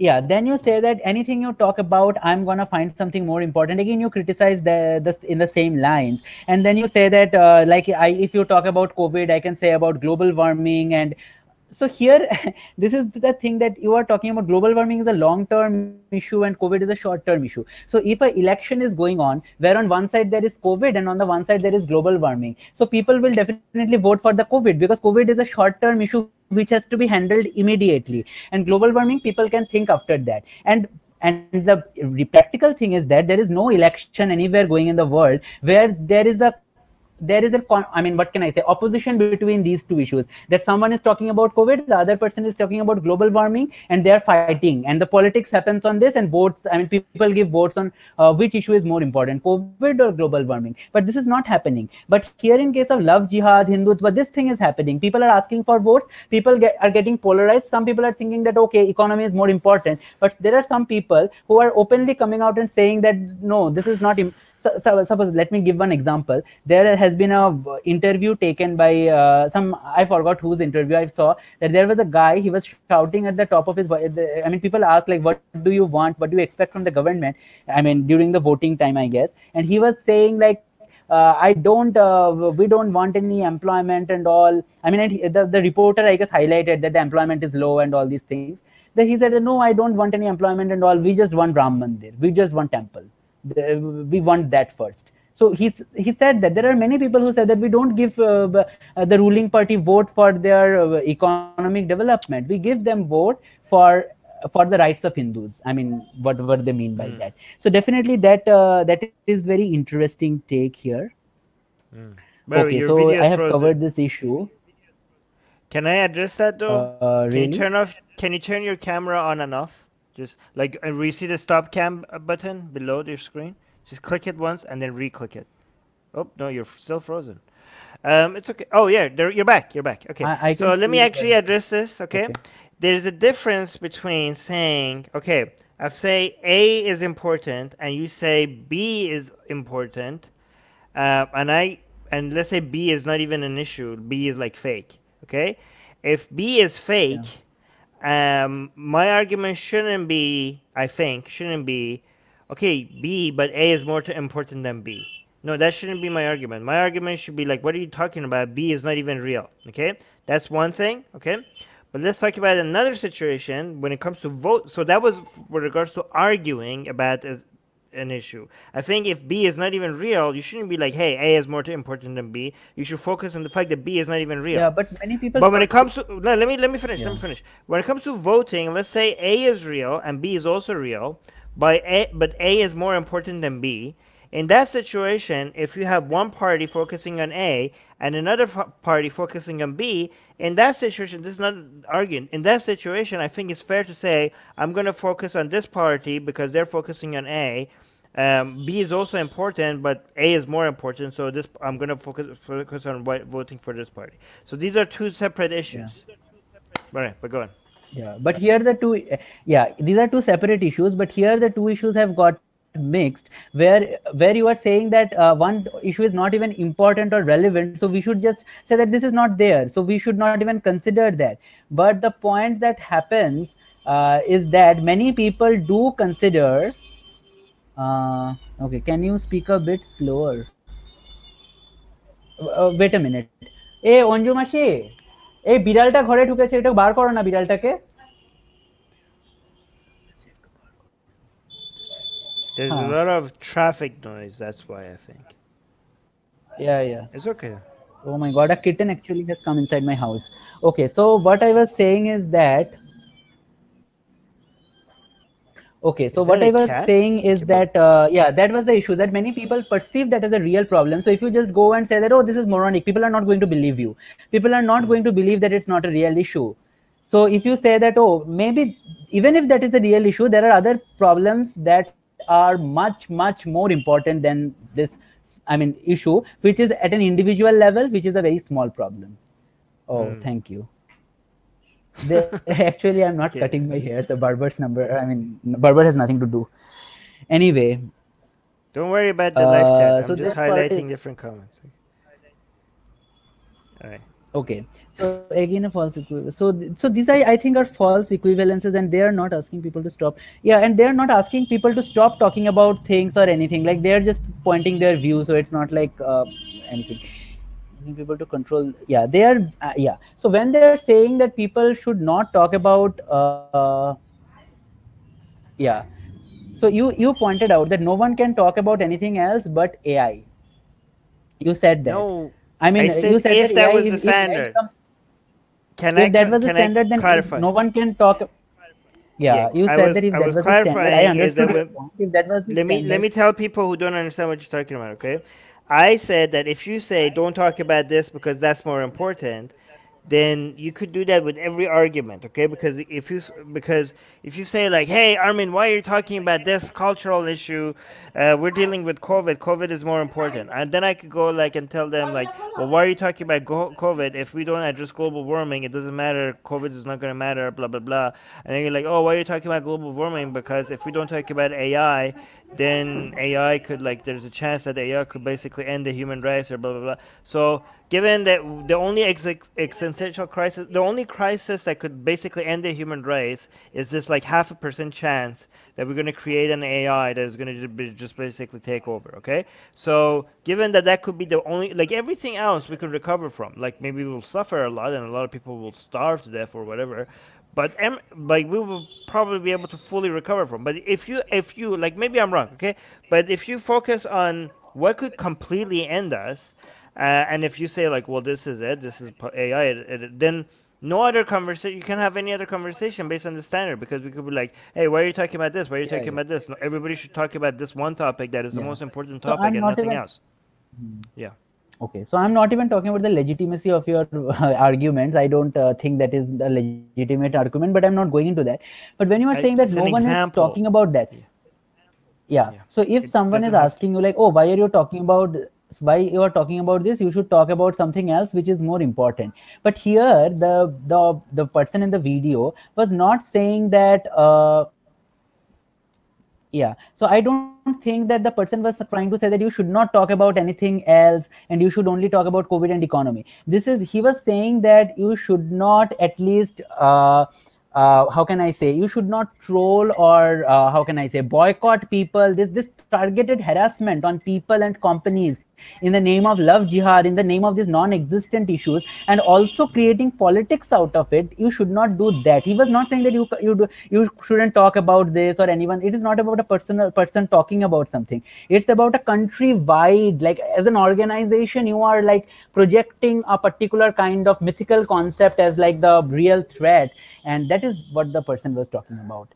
yeah, then you say that anything you talk about, I'm gonna find something more important. Again, you criticize this in the same lines, and then you say that like if you talk about COVID, I can say about global warming. And so here this is the thing, that you are talking about global warming is a long term issue and COVID is a short term issue. So if a election is going on where on one side there is COVID and on the one side there is global warming, so people will definitely vote for the COVID, because COVID is a short term issue which has to be handled immediately, and global warming people can think after that. And the practical thing is that there is no election anywhere going in the world where I mean, what can I say, opposition between these two issues, that someone is talking about COVID, the other person is talking about global warming, and they are fighting, and the politics happens on this, and votes, I mean, people give votes on which issue is more important, COVID or global warming. But this is not happening. But here in case of love jihad, Hindutva, this thing is happening. People are asking for votes, people are getting polarized. Some people are thinking that okay, economy is more important, but there are some people who are openly coming out and saying that no, this is not so suppose, let me give one example. There has been a interview taken by some, I forgot whose interview I saw, that there was a guy, he was shouting at the top of his voice. I mean, people ask like, what do you want, what do you expect from the government, I mean, during the voting time, I guess. And he was saying like, we don't want any employment and all. I mean, and the reporter, I guess, highlighted that the employment is low and all these things. Then he said, no, I don't want any employment and all. We just want Ram Mandir. We just want temple. We want that first. So he said that there are many people who said that we don't give the ruling party vote for their economic development. We give them vote for the rights of Hindus. I mean, what they mean by that. So definitely that is very interesting take here. Okay, so I have covered this issue. Can I address that though? Really? Can you turn your camera on and off? Just like we see the stop cam button below your screen. Just click it once and then re-click it. Oh no, you're still frozen. It's okay. Oh yeah, you're back. You're back. Okay. So let me actually address this. Okay? There's a difference between saying, okay, I say A is important and you say B is important, and let's say B is not even an issue. B is like fake. Okay? If B is fake. Yeah. My argument shouldn't be, okay, B, but A is more important than B. No, that shouldn't be my argument. My argument should be like, what are you talking about? B is not even real. Okay, that's one thing. Okay, but let's talk about another situation when it comes to vote. So that was with regards to arguing about an issue. I think if B is not even real, you shouldn't be like, hey, A is more important than B. You should focus on the fact that B is not even real. Yeah, but many people. But when it comes to no, let me finish. Yeah. Let me finish. When it comes to voting, let's say A is real and B is also real, but A is more important than B. In that situation, if you have one party focusing on A and another party focusing on B, in that situation, this is not arguing. In that situation, I think it's fair to say, I'm going to focus on this party because they're focusing on A. B is also important, but A is more important. So I'm going to focus on voting for this party. So these are two separate issues. Yeah. Right, but go on. Yeah, but here these are two separate issues. But here the two issues have got mixed, where you are saying that one issue is not even important or relevant. So we should just say that this is not there. So we should not even consider that. But the point that happens is that many people do consider. Okay, can you speak a bit slower? Wait a minute. Hey, Onju Mashi, এই বিড়ালটা ঘরে ঢুকেছে, এটা বার করো না বিড়ালটাকে। There's a lot of traffic noise, that's why I think. Yeah. It's okay. Oh my god, a kitten actually has come inside my house. Okay, so what I was saying is that what I was saying is that that was the issue, that many people perceive that as a real problem. So if you just go and say that, oh, this is moronic, people are not going to believe you. People are not going to believe that it's not a real issue. So if you say that, oh, maybe even if that is the real issue, there are other problems that are much more important than this, I mean, issue, which is at an individual level, which is a very small problem. Oh, thank you. Actually, I'm not cutting my hair, so Barber's number, I mean, Barber has nothing to do. Anyway. Don't worry about the live chat. I'm just highlighting different comments. All right. Okay, so again a false equivalence. So these I think are false equivalences, and they are not asking people to stop. Yeah, and they are not asking people to stop talking about things or anything. Like they are just pointing their view. So it's not like anything. Asking people to control. Yeah, they are. Yeah. So when they are saying that people should not talk about. Yeah. So you pointed out that no one can talk about anything else but AI. You said that. No, I I mean, you said said that if that AI. was the If AI standard. becomes, if that was the Can I standard, then clarify? no one can talk. Yeah, Yeah, you said that if I that was was the standard, I clarifying is understood that your point. If that was the let standard, me tell people who don't understand what you're talking about, okay? I said that if you say don't talk about this because that's more important, then you could do that with every argument, okay? Because if you say like, "Hey, Armin, why are you talking about this cultural issue? We're dealing with COVID. COVID is more important," and then I could go like and tell them like, "Well, why are you talking about COVID? If we don't address global warming, it doesn't matter. COVID is not going to matter. Blah blah blah." And then you're like, "Oh, why are you talking about global warming? Because if we don't talk about AI, then AI could like there's a chance that AI could basically end the human race or blah blah blah." So given that the only existential crisis, the only crisis that could basically end the human race is this like 0.5% chance that we're going to create an AI that is going to just basically take over. Okay, so given that that could be the only, like everything else we could recover from, like maybe we'll suffer a lot and a lot of people will starve to death or whatever, but like we will probably be able to fully recover from. But if you like, maybe I'm wrong, okay, but if you focus on what could completely end us, and if you say like, well, this is it, this is AI, then no other conversation, you can have any other conversation based on the standard, because we could be like, hey, why are you talking about this, why are you yeah, talking yeah, about this? No, everybody should talk about this one topic that is the yeah. most important So topic I'm and not nothing even else. Yeah. okay. So I'm not even talking about the legitimacy of your arguments. I don't think that is a legitimate argument, but I'm not going into that. But when you are saying that no It's an one is talking example. about that, Yeah. yeah. Yeah. So if It someone is doesn't have to. asking you like, oh, why are you talking about, why you are talking about this, you should talk about something else which is more important. But here the person in the video was not saying that yeah. So I don't think that the person was trying to say that you should not talk about anything else and you should only talk about COVID and economy. This is, he was saying that you should not at least how can I say, you should not troll or how can I say, boycott people. This targeted harassment on people and companies in the name of love jihad, in the name of these non-existent issues, and also creating politics out of it. You should not do that. He was not saying that you shouldn't talk about this or anyone. It is not about a personal person talking about something. It's about a country wide, like as an organization you are like projecting a particular kind of mythical concept as like the real threat, and that is what the person was talking about.